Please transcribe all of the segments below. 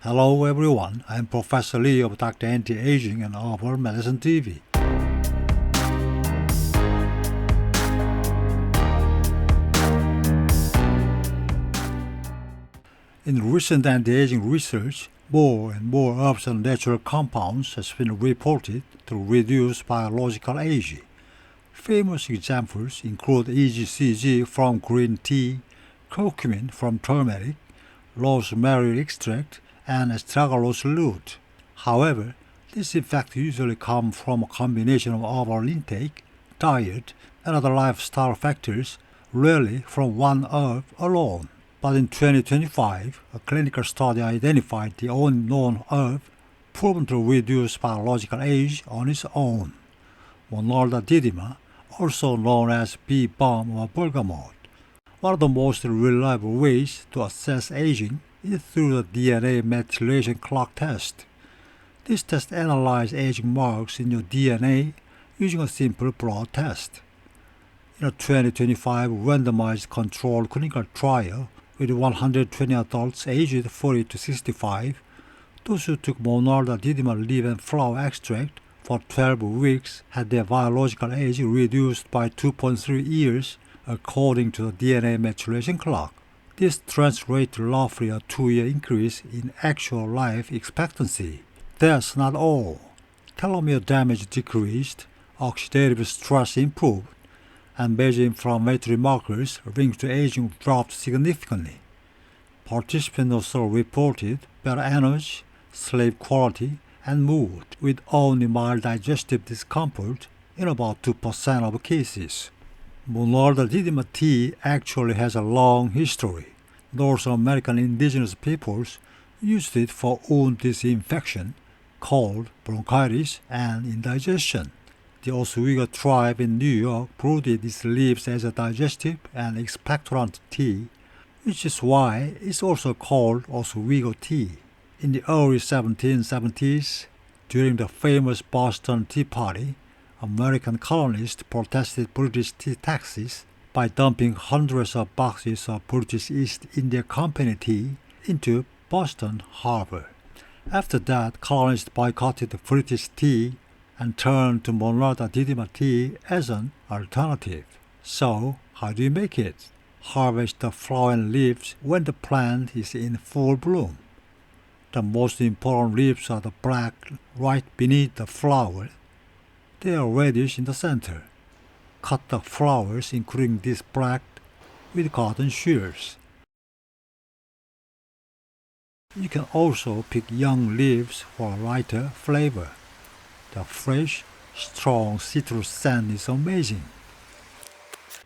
Hello everyone, I am Professor Lee of Dr. Anti-Aging and Herbal Medicine TV. In recent anti-aging research, more and more herbs and natural compounds has been reported to reduce biological age. Famous examples include EGCG from green tea, curcumin from turmeric, rosemary extract, and astragalus root. However, these effects usually come from a combination of herbal intake, diet, and other lifestyle factors, rarely from one herb alone. But in 2025, a clinical study identified the only known herb proven to reduce biological age on its own, Monarda didyma, also known as bee balm or bergamot. One of the most reliable ways to assess aging is through the DNA methylation clock test. This test analyzes aging marks in your DNA using a simple blood test. In a 2025 randomized controlled clinical trial with 120 adults aged 40 to 65, those who took Monarda didyma leaf and flower extract for 12 weeks had their biological age reduced by 2.3 years according to the DNA methylation clock. This translates to roughly a 2-year increase in actual life expectancy. That's not all. Telomere damage decreased, oxidative stress improved, and major inflammatory markers linked to aging dropped significantly. Participants also reported better energy, sleep quality, and mood, with only mild digestive discomfort in about 2% of cases. Monarda didyma tea actually has a long history. North American indigenous peoples used it for wound disinfection, cold, bronchitis, and indigestion. The Oswego tribe in New York brewed its leaves as a digestive and expectorant tea, which is why it's also called Oswego tea. In the early 1770s, during the famous Boston Tea Party, American colonists protested British tea taxes by dumping hundreds of boxes of British East India Company tea into Boston Harbor. After that, colonists boycotted British tea and turned to Monarda didyma tea as an alternative. So, how do you make it? Harvest the flower and leaves when the plant is in full bloom. The most important leaves are the black right beneath the flower. They are reddish in the center. Cut the flowers, including this black, with cotton shears. You can also pick young leaves for a lighter flavor. The fresh, strong citrus scent is amazing.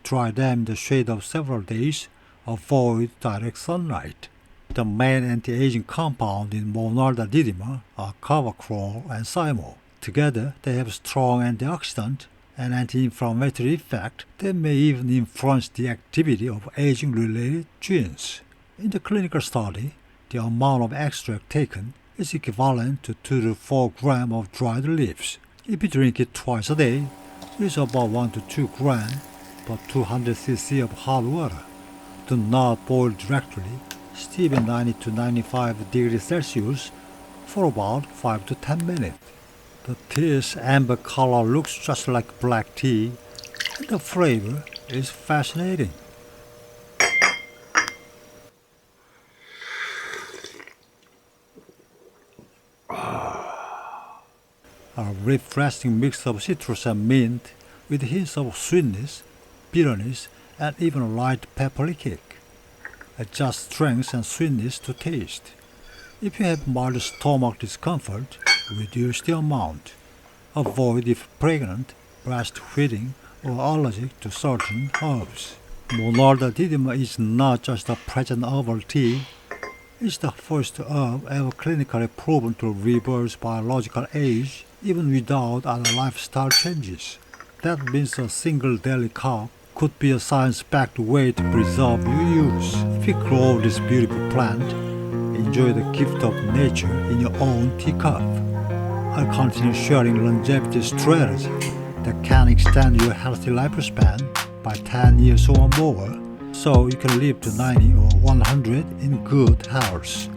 Dry them in the shade of several days. Avoid direct sunlight. The main anti-aging compound in Monarda didyma are carvacrol and cymol. Together, they have strong antioxidant and anti-inflammatory effect that may even influence the activity of aging-related genes. In the clinical study, the amount of extract taken is equivalent to 2 to 4 grams of dried leaves. If you drink it twice a day, it is about 1 to 2 grams per 200 cc of hot water. Do not boil directly. Steep at 90 to 95 degrees Celsius for about 5 to 10 minutes. The tea's amber color looks just like black tea, and the flavor is fascinating. A refreshing mix of citrus and mint with hints of sweetness, bitterness, and even a light peppery kick. Adjust strength and sweetness to taste. If you have mild stomach discomfort, reduce the amount. Avoid if pregnant, breastfeeding, or allergic to certain herbs. Monarda didyma is not just a present herbal tea, it's the first herb ever clinically proven to reverse biological age even without other lifestyle changes. That means a single daily cup could be a science-backed way to preserve your youth. If you grow this beautiful plant, enjoy the gift of nature in your own teacup. I'll continue sharing longevity strategy that can extend your healthy lifespan by 10 years or more, so you can live to 90 or 100 in good health.